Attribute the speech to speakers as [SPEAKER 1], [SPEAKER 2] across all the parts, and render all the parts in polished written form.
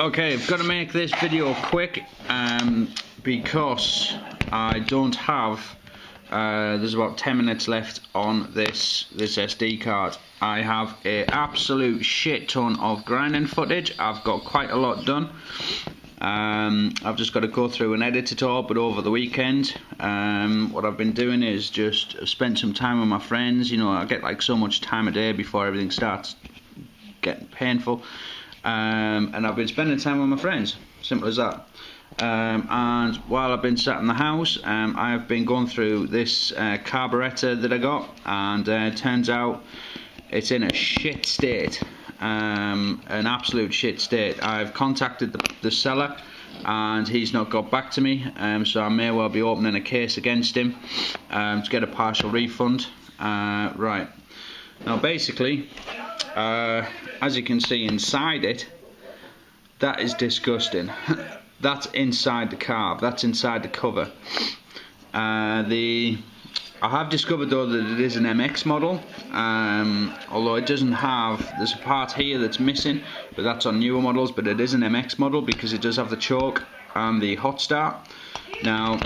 [SPEAKER 1] Okay, I've got to make this video quick because I don't have. There's about 10 minutes left on this SD card. I have an absolute shit ton of grinding footage. I've got quite a lot done. I've just got to go through and edit it all, but over the weekend what I've been doing is just spent some time with my friends. You know, I get like so much time a day before everything starts getting painful, and I've been spending time with my friends, simple as that. And while I've been sat in the house, I've been going through this carburetor that I got, and it turns out it's in a shit state. An absolute shit state. I've contacted the seller and he's not got back to me, so I may well be opening a case against him to get a partial refund. Right, now basically, as you can see inside it, that is disgusting. That's inside the carb, that's inside the cover. I have discovered though that it is an MX model, although it doesn't have, there's a part here that's missing, but that's on newer models, but it is an MX model because it does have the choke and the hot start. Now,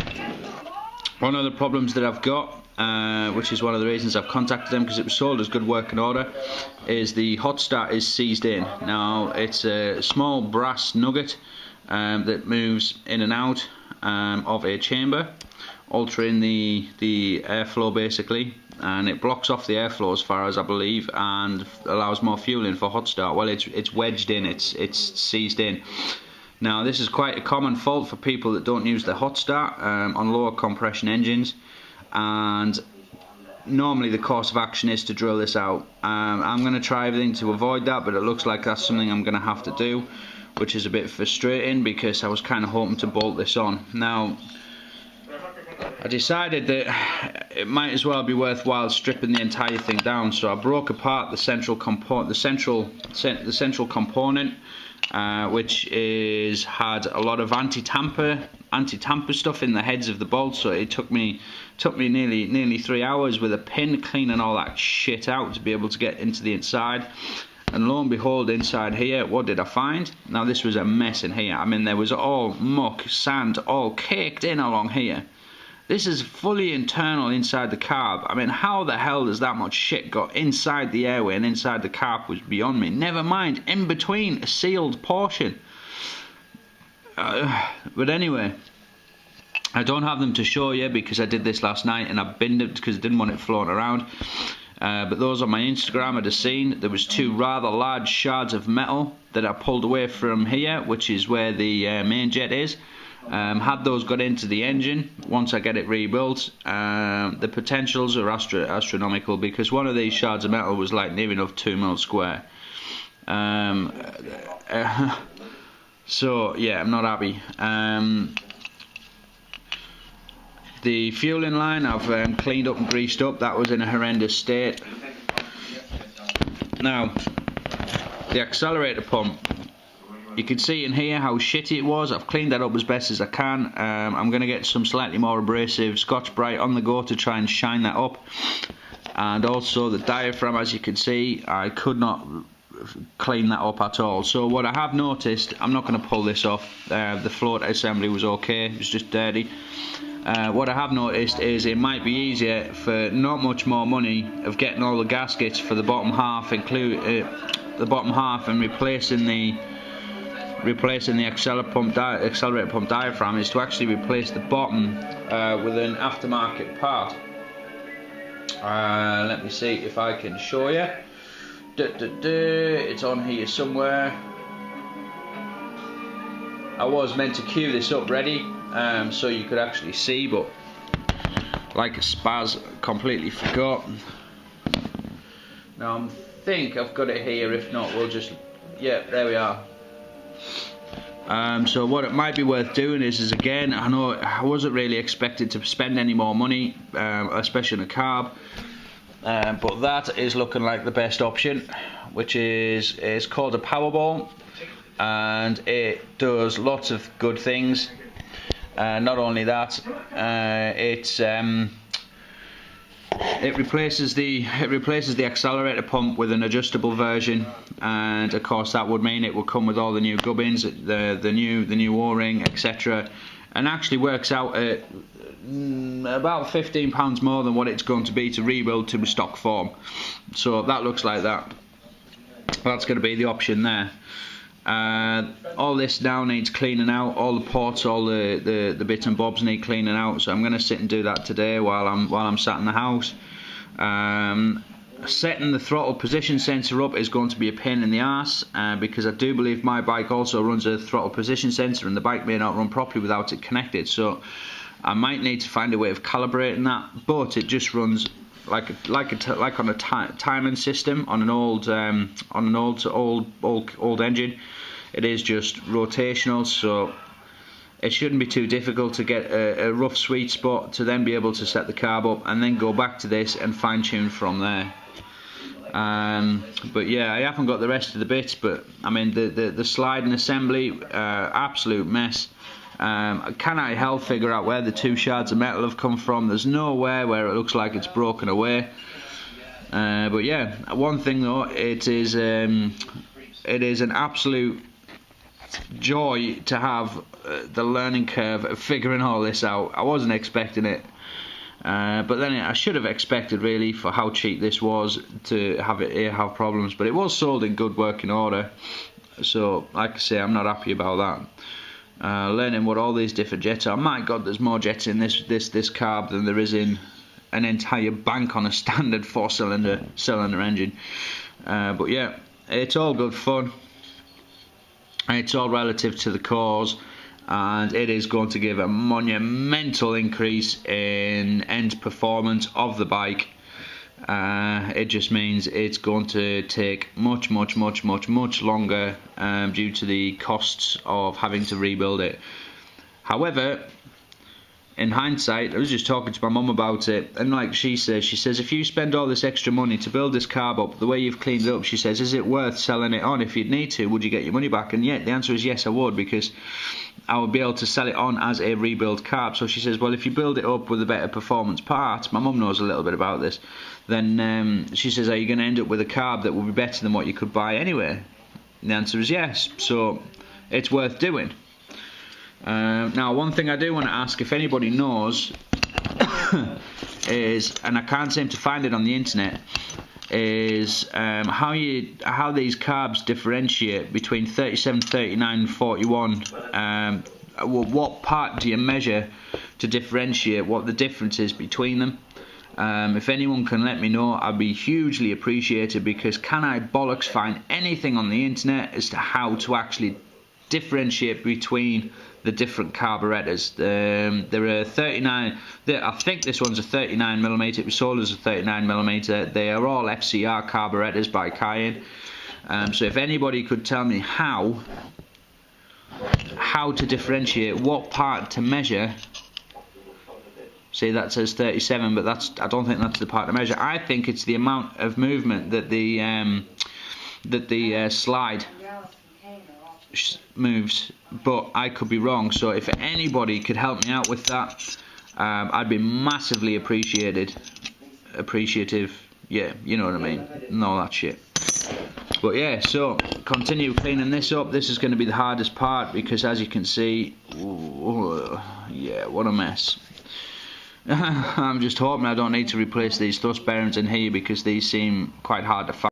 [SPEAKER 1] one of the problems that I've got, which is one of the reasons I've contacted them because it was sold as good working order, is the hot start is seized in. Now, it's a small brass nugget that moves in and out of a chamber, altering the airflow basically, and it blocks off the airflow as far as I believe and allows more fuel in for hot start. Well, it's wedged in, it's seized in. Now this is quite a common fault for people that don't use the hot start on lower compression engines, and normally the course of action is to drill this out. I'm going to try everything to avoid that, but it looks like that's something I'm going to have to do, which is a bit frustrating because I was kind of hoping to bolt this on. Now, I decided that it might as well be worthwhile stripping the entire thing down, so I broke apart the central component, which had a lot of anti-tamper stuff in the heads of the bolts. So it took me nearly 3 hours with a pin cleaning all that shit out to be able to get into the inside. And lo and behold, inside here, what did I find? Now this was a mess in here. I mean, there was all muck, sand, all caked in along here. This is fully internal inside the carb. I mean, how the hell does that much shit got inside the airway and inside the carb was beyond me. Never mind, in between a sealed portion. But anyway, I don't have them to show you because I did this last night and I binned it because I didn't want it floating around. But those on my Instagram I'd have seen there was two rather large shards of metal that I pulled away from here, which is where the main jet is. Had those got into the engine, once I get it rebuilt, the potentials are astronomical, because one of these shards of metal was like near enough 2 mil square. So yeah, I'm not happy. The fueling line I've cleaned up and greased up. That was in a horrendous state. Now, the accelerator pump, you can see in here how shitty it was. I've cleaned that up as best as I can. I'm going to get some slightly more abrasive Scotch-Brite on the go to try and shine that up. And also the diaphragm, as you can see, I could not clean that up at all. So what I have noticed, I'm not going to pull this off. The float assembly was okay, it was just dirty. What I have noticed is it might be easier for not much more money of getting all the gaskets for the bottom half, and replacing the accelerator pump diaphragm, is to actually replace the bottom with an aftermarket part. Let me see if I can show you. It's on here somewhere. I was meant to queue this up ready so you could actually see, but like a spaz, completely forgot. Now I think I've got it here. If not, we'll just, yeah, there we are. So what it might be worth doing is again, I know I wasn't really expected to spend any more money, especially on a carb, but that is looking like the best option, which is called a Powerball, and it does lots of good things. Not only that, It replaces the accelerator pump with an adjustable version, and of course that would mean it will come with all the new gubbins, the new O-ring, etc. And actually works out at about £15 more than what it's going to be to rebuild to a stock form. So that looks like that. That's going to be the option there. All this now needs cleaning out. All the ports, all the bits and bobs need cleaning out. So I'm going to sit and do that today while I'm sat in the house. Setting the throttle position sensor up is going to be a pain in the arse, because I do believe my bike also runs a throttle position sensor, and the bike may not run properly without it connected. So I might need to find a way of calibrating that, but it just runs like on a timing system on an old engine. It is just rotational, so it shouldn't be too difficult to get a rough sweet spot to then be able to set the carb up and then go back to this and fine tune from there. But yeah, I haven't got the rest of the bits, but I mean the sliding assembly, absolute mess. Can I help figure out where the two shards of metal have come from? There's nowhere where it looks like it's broken away. But yeah, one thing though, it is an absolute joy to have the learning curve of figuring all this out. I wasn't expecting it, but then I should have expected really for how cheap this was to have problems. But it was sold in good working order, so like I say, I'm not happy about that. Learning what all these different jets are. My God, there's more jets in this carb than there is in an entire bank on a standard cylinder engine. But yeah, it's all good fun. It's all relative to the cause, and it is going to give a monumental increase in end performance of the bike. It just means it's going to take much longer due to the costs of having to rebuild it. However, in hindsight, I was just talking to my mum about it, and like she says if you spend all this extra money to build this carb up the way you've cleaned it up, she says, is it worth selling it on? If you'd need to, would you get your money back? And yeah, the answer is yes, I would, because I would be able to sell it on as a rebuild carb. So she says, well, if you build it up with a better performance parts, my mum knows a little bit about this, then she says, are you going to end up with a carb that will be better than what you could buy anyway? And the answer is yes, so it's worth doing. Now, one thing I do want to ask, if anybody knows, is, and I can't seem to find it on the internet, is how these carbs differentiate between 37, 39 and 41. What part do you measure to differentiate what the difference is between them? If anyone can let me know, I'd be hugely appreciated, because can I bollocks find anything on the internet as to how to actually differentiate between the different carburetors? There are 39. I think this one's a 39mm. It was sold as a 39mm. They are all FCR carburetors by Cayenne. So if anybody could tell me how to differentiate, what part to measure. See, that says 37, but I don't think that's the part to measure. I think it's the amount of movement that the slide moves, but I could be wrong. So if anybody could help me out with that, I'd be massively appreciative. Yeah, you know what I mean, and all that shit. But yeah, so continue cleaning this up. This is going to be the hardest part, because as you can see, yeah, what a mess. I'm just hoping I don't need to replace these thrust bearings in here, because these seem quite hard to find.